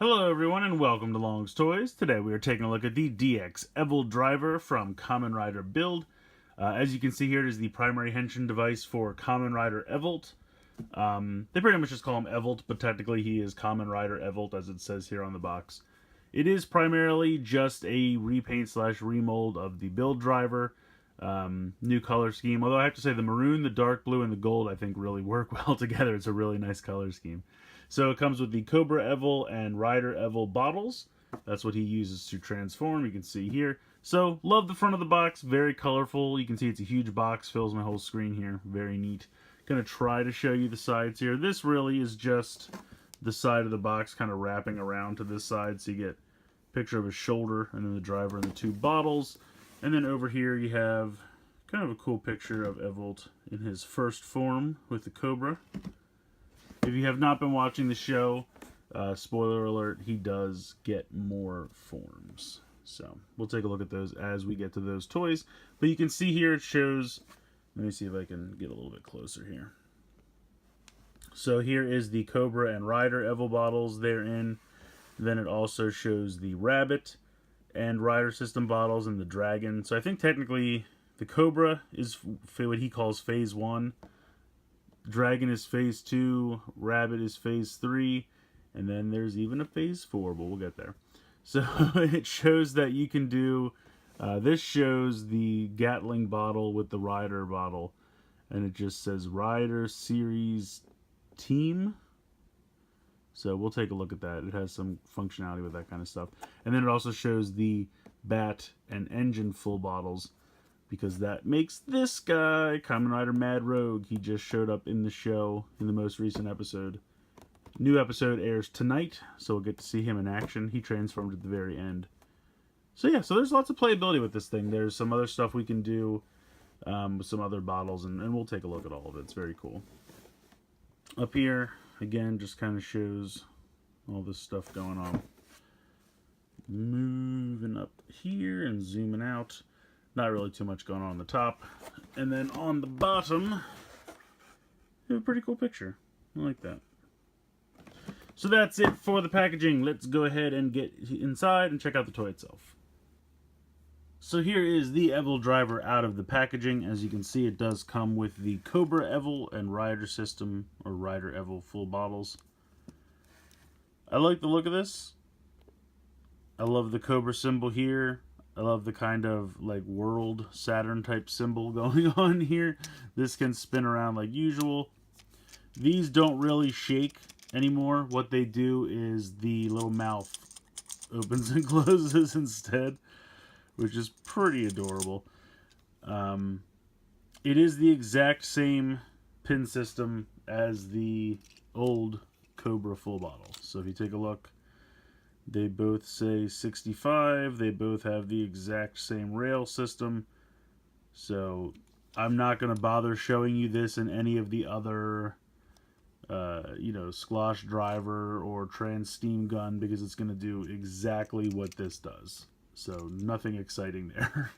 Hello everyone and welcome to Long's Toys. Today we are taking a look at the DX Evol driver from Kamen Rider Build. As you can see here, it is the primary henshin device for Kamen Rider Evolt. They pretty much just call him Evolt, but technically he is Kamen Rider Evolt as it says here on the box. It is primarily just a repaint / remold of the Build driver. New color scheme, although I have to say the maroon, the dark blue, and the gold I think really work well together. It's a really nice color scheme. So it comes with the Cobra Evol and Rider Evol bottles. That's what he uses to transform, you can see here. So, love the front of the box, very colorful. You can see it's a huge box, fills my whole screen here, very neat. Gonna try to show you the sides here. This really is just the side of the box kind of wrapping around to this side, so you get a picture of his shoulder, and then the driver and the two bottles. And then over here you have kind of a cool picture of Evolt in his first form with the Cobra. If you have not been watching the show, spoiler alert, he does get more forms. So we'll take a look at those as we get to those toys. But you can see here it shows, let me see if I can get a little bit closer here. So here is the Cobra and Rider Evol bottles therein. Then it also shows the Rabbit and Rider System bottles and the Dragon. So I think technically the Cobra is what he calls Phase 1. Dragon is Phase 2, Rabbit is Phase 3, and then there's even a Phase 4, but we'll get there. So it shows that you can do, this shows the Gatling bottle with the Rider bottle, and it just says Rider Series Team. So we'll take a look at that. It has some functionality with that kind of stuff. And then it also shows the Bat and Engine full bottles, because that makes this guy, Kamen Rider Mad Rogue. He just showed up in the show in the most recent episode. New episode airs tonight, so we'll get to see him in action. He transformed at the very end. So yeah, so there's lots of playability with this thing. There's some other stuff we can do with some other bottles, and we'll take a look at all of it. It's very cool. Up here, again, just kind of shows all this stuff going on. Moving up here and zooming out. Not really too much going on the top. And then on the bottom, you have a pretty cool picture. I like that. So that's it for the packaging. Let's go ahead and get inside and check out the toy itself. So here is the Evol driver out of the packaging. As you can see, it does come with the Cobra Evol and Rider System, or Rider Evol full bottles. I like the look of this. I love the Cobra symbol here. I love the kind of like world Saturn type symbol going on here. This can spin around like usual. These don't really shake anymore. What they do is the little mouth opens and closes instead, which is pretty adorable. It is the exact same pin system as the old Cobra full bottle. So if you take a look, they both say 65. They both have the exact same rail system. So I'm not going to bother showing you this in any of the other, Sklosh driver or trans steam gun, because it's going to do exactly what this does. So nothing exciting there.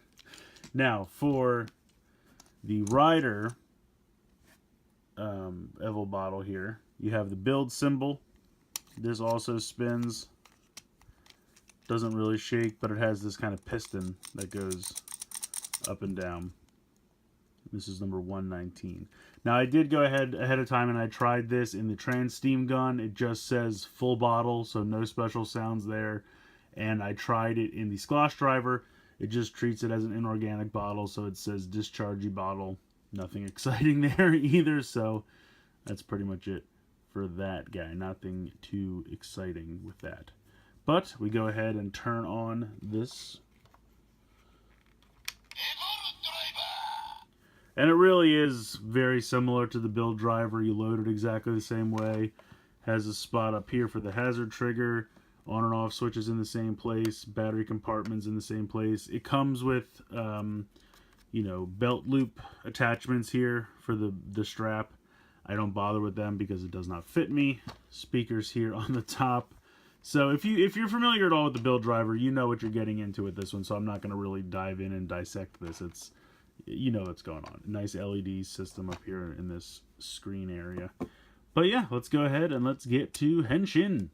Now for the Rider Evol bottle here, you have the build symbol. This also spins. Doesn't really shake, but it has this kind of piston that goes up and down. This is number 119. Now I did go ahead of time and I tried this in the trans steam gun. It just says full bottle, so no special sounds there. And I tried it in the Sklosh driver. It just treats it as an inorganic bottle, so it says dischargey bottle. Nothing exciting there either, so that's pretty much it for that guy. Nothing too exciting with that. But we go ahead and turn on this. And it really is very similar to the build driver. You load it exactly the same way. Has a spot up here for the hazard trigger. On and off switches in the same place. Battery compartments in the same place. It comes with, belt loop attachments here for the strap. I don't bother with them because it does not fit me. Speakers here on the top. So if you're familiar at all with the build driver, you know what you're getting into with this one. So I'm not going to really dive in and dissect this. It's, you know what's going on. Nice LED system up here in this screen area. But yeah, let's go ahead and let's get to Henshin.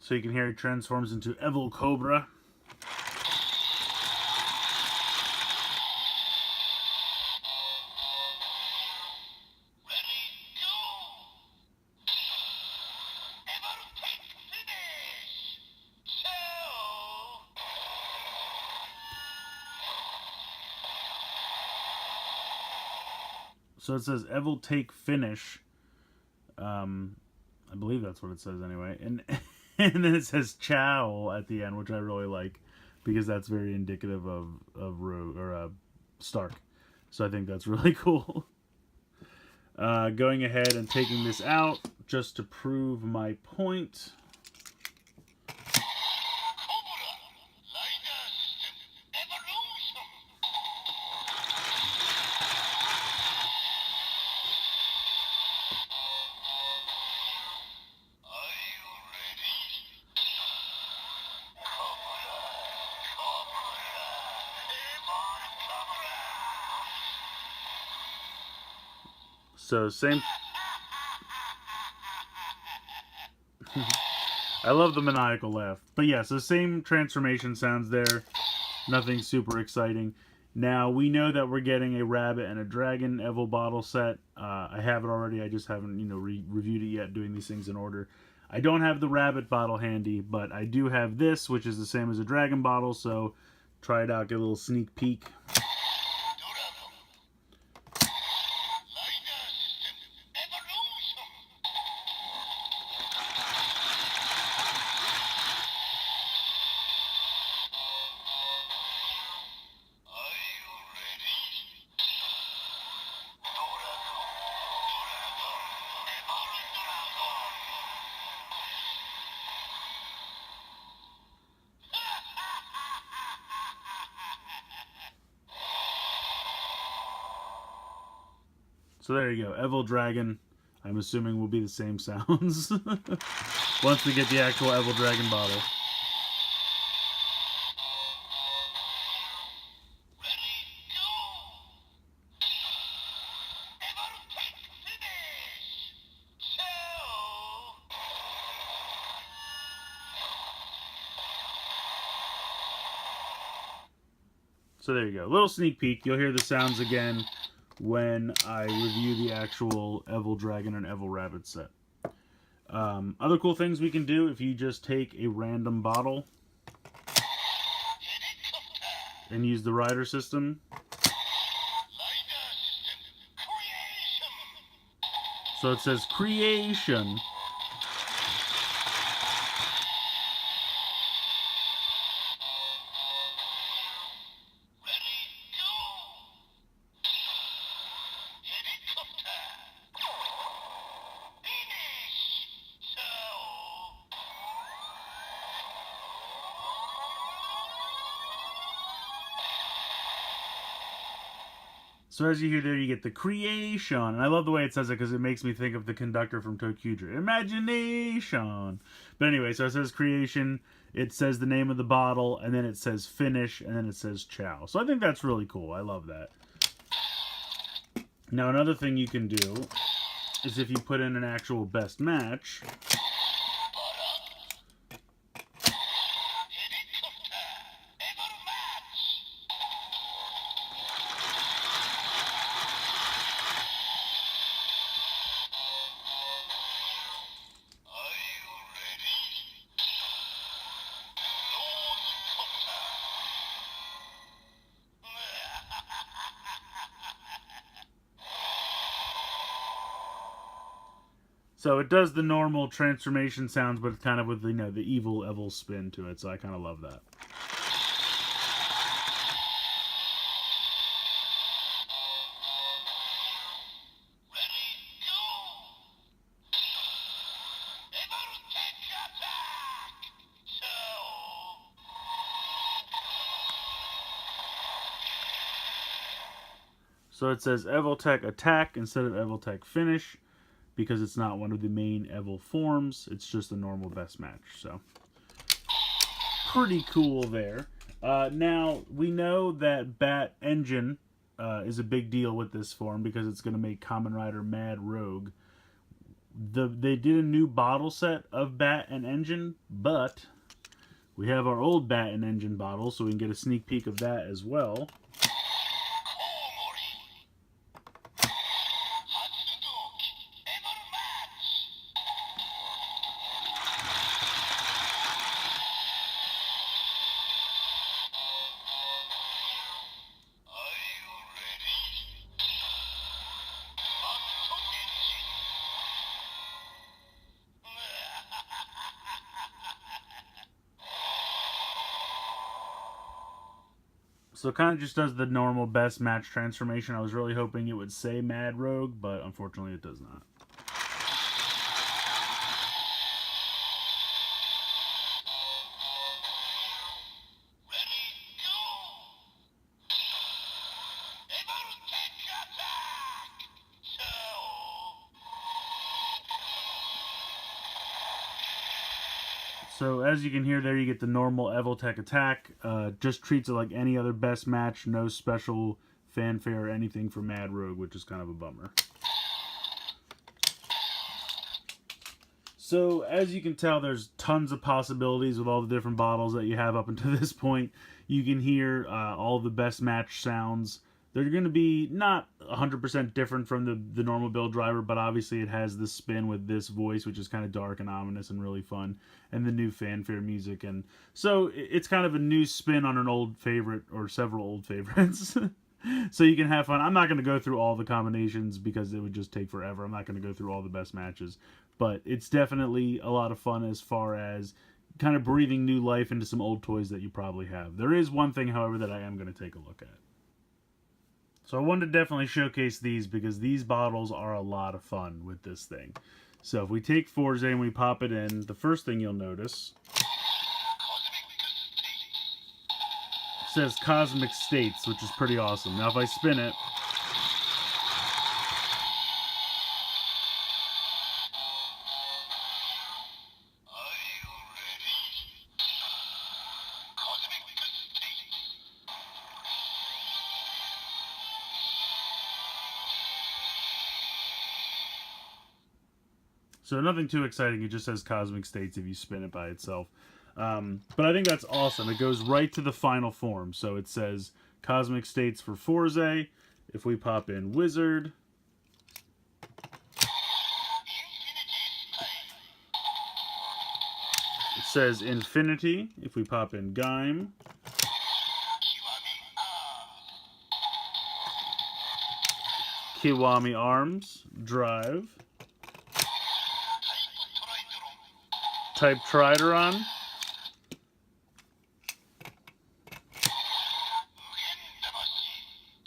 So you can hear he transforms into Evol Cobra. So it says Evol take finish. I believe that's what it says anyway. And and then it says ciao at the end, which I really like because that's very indicative of Rogue or Stark. So I think that's really cool. Going ahead and taking this out just to prove my point. So same. I love the maniacal laugh. But yeah, so same transformation sounds there. Nothing super exciting. Now, we know that we're getting a rabbit and a dragon Evol bottle set. I have it already. I just haven't, reviewed it yet, doing these things in order. I don't have the rabbit bottle handy, but I do have this, which is the same as a dragon bottle. So try it out, get a little sneak peek. So there you go, Evol Dragon. I'm assuming will be the same sounds once we get the actual Evol Dragon bottle. So there you go, little sneak peek. You'll hear the sounds again when I review the actual Evol Dragon and Evol Rabbit set. Other cool things we can do if you just take a random bottle and use the rider system. So it says creation. So as you hear there, you get the creation. And I love the way it says it because it makes me think of the conductor from Tokudra. Imagination. But anyway, so it says creation. It says the name of the bottle. And then it says finish. And then it says ciao. So I think that's really cool. I love that. Now another thing you can do is if you put in an actual best match. So it does the normal transformation sounds, but kind of with the evil Evol spin to it. So I kind of love that. So it says Evoltech attack instead of Evoltech finish, because it's not one of the main Evol forms. It's just a normal best match. So pretty cool there. Now we know that Bat Engine is a big deal with this form because it's going to make Kamen Rider Mad Rogue, They did a new bottle set of bat and engine, but we have our old bat and engine bottle, so we can get a sneak peek of that as well. So it kind of just does the normal best match transformation. I was really hoping it would say Mad Rogue, but unfortunately it does not. So as you can hear there, you get the normal Evoltech attack. Just treats it like any other best match. No special fanfare or anything for Mad Rogue, which is kind of a bummer. So as you can tell, there's tons of possibilities with all the different bottles that you have up until this point. You can hear all the best match sounds. They're going to be not 100% different from the normal build driver, but obviously it has this spin with this voice, which is kind of dark and ominous and really fun, and the new fanfare music. And so it's kind of a new spin on an old favorite, or several old favorites. So you can have fun. I'm not going to go through all the combinations because it would just take forever. I'm not going to go through all the best matches. But it's definitely a lot of fun as far as kind of breathing new life into some old toys that you probably have. There is one thing, however, that I am going to take a look at. So I wanted to definitely showcase these because these bottles are a lot of fun with this thing. So if we take Forza and we pop it in, the first thing you'll notice says Cosmic States, which is pretty awesome. Now if I spin it, so nothing too exciting, it just says Cosmic States if you spin it by itself. But I think that's awesome. It goes right to the final form. So it says Cosmic States for Forza. If we pop in Wizard, it says Infinity. If we pop in Gaim, Kiwami Arms, Drive, Type Trideron,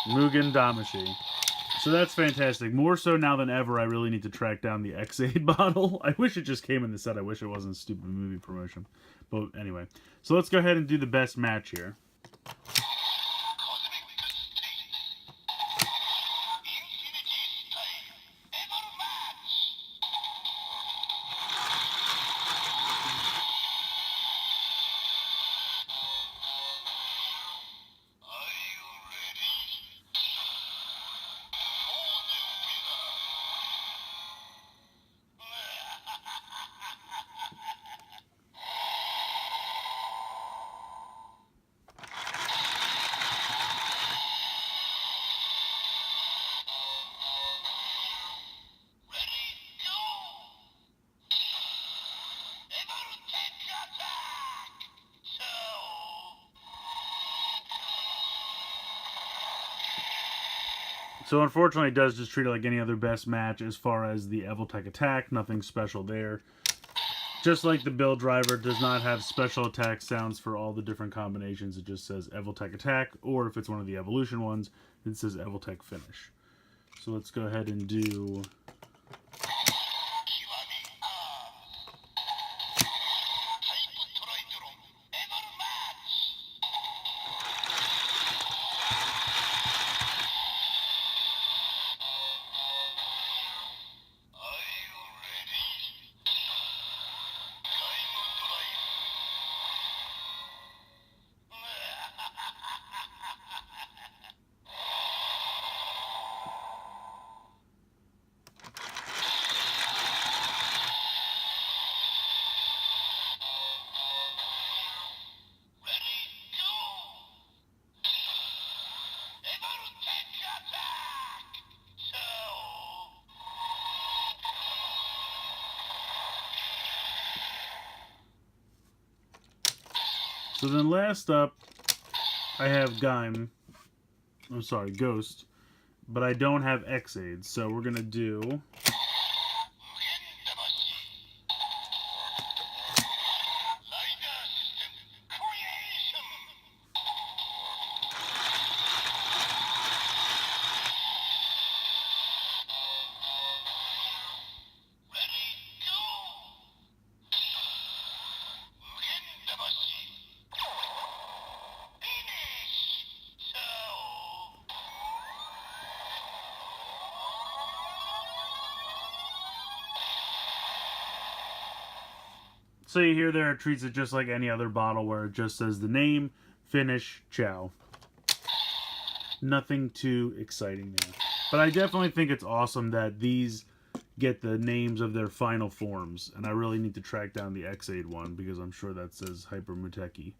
Mugen Damashi. So that's fantastic. More so now than ever, I really need to track down the X-Aid bottle. I wish it just came in the set. I wish it wasn't a stupid movie promotion. But anyway, so let's go ahead and do the best match here. So unfortunately, it does just treat it like any other best match as far as the Evoltech attack. Nothing special there. Just like the build driver does not have special attack sounds for all the different combinations. It just says Evoltech attack, or if it's one of the evolution ones, it says Evoltech finish. So let's go ahead and do... So then last up, I have Ghost, but I don't have X-Aid, so we're gonna do So you hear there, it treats it just like any other bottle where it just says the name, finish, ciao. Nothing too exciting there. But I definitely think it's awesome that these get the names of their final forms. And I really need to track down the X-Aid one because I'm sure that says Hyper Muteki.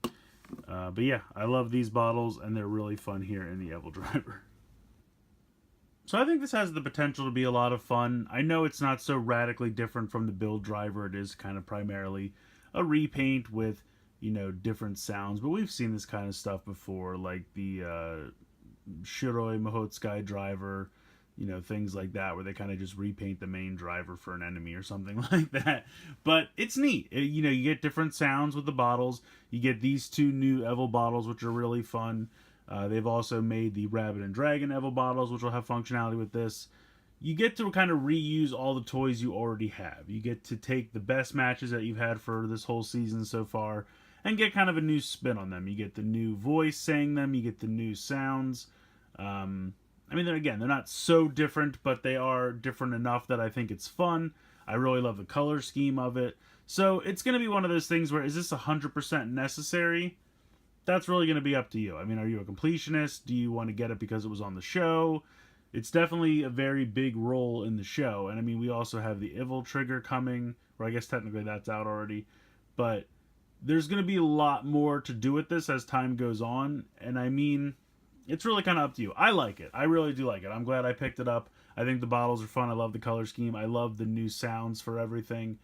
But yeah, I love these bottles and they're really fun here in the Evol Driver. So I think this has the potential to be a lot of fun. I know it's not so radically different from the build driver. It is kind of primarily a repaint with, you know, different sounds. But we've seen this kind of stuff before, like the Shiroi Mahotsukai driver, you know, things like that, where they kind of just repaint the main driver for an enemy or something like that. But it's neat. You know, you get different sounds with the bottles. You get these two new Evol bottles, which are really fun. They've also made the Rabbit and Dragon Evol bottles, which will have functionality with this. You get to kind of reuse all the toys you already have. You get to take the best matches that you've had for this whole season so far and get kind of a new spin on them. You get the new voice saying them. You get the new sounds. I mean, they're not so different, but they are different enough that I think it's fun. I really love the color scheme of it. So it's going to be one of those things where, is this 100% necessary? That's really going to be up to you. I mean, are you a completionist? Do you want to get it because it was on the show? It's definitely a very big role in the show. And I mean, we also have the Evol trigger coming, or I guess technically that's out already. But there's going to be a lot more to do with this as time goes on. And I mean, it's really kind of up to you. I like it. I really do like it. I'm glad I picked it up. I think the bottles are fun. I love the color scheme. I love the new sounds for everything.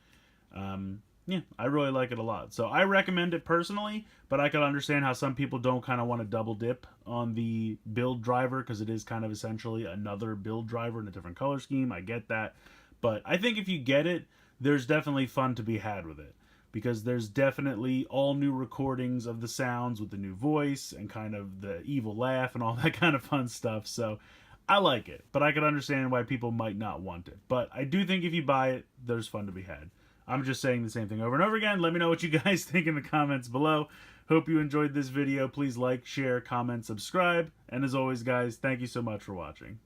Yeah, I really like it a lot. So I recommend it personally, but I can understand how some people don't kind of want to double dip on the build driver because it is kind of essentially another build driver in a different color scheme. I get that. But I think if you get it, there's definitely fun to be had with it because there's definitely all new recordings of the sounds with the new voice and kind of the evil laugh and all that kind of fun stuff. So I like it, but I can understand why people might not want it. But I do think if you buy it, there's fun to be had. I'm just saying the same thing over and over again. Let me know what you guys think in the comments below. Hope you enjoyed this video. Please like, share, comment, subscribe. And as always, guys, thank you so much for watching.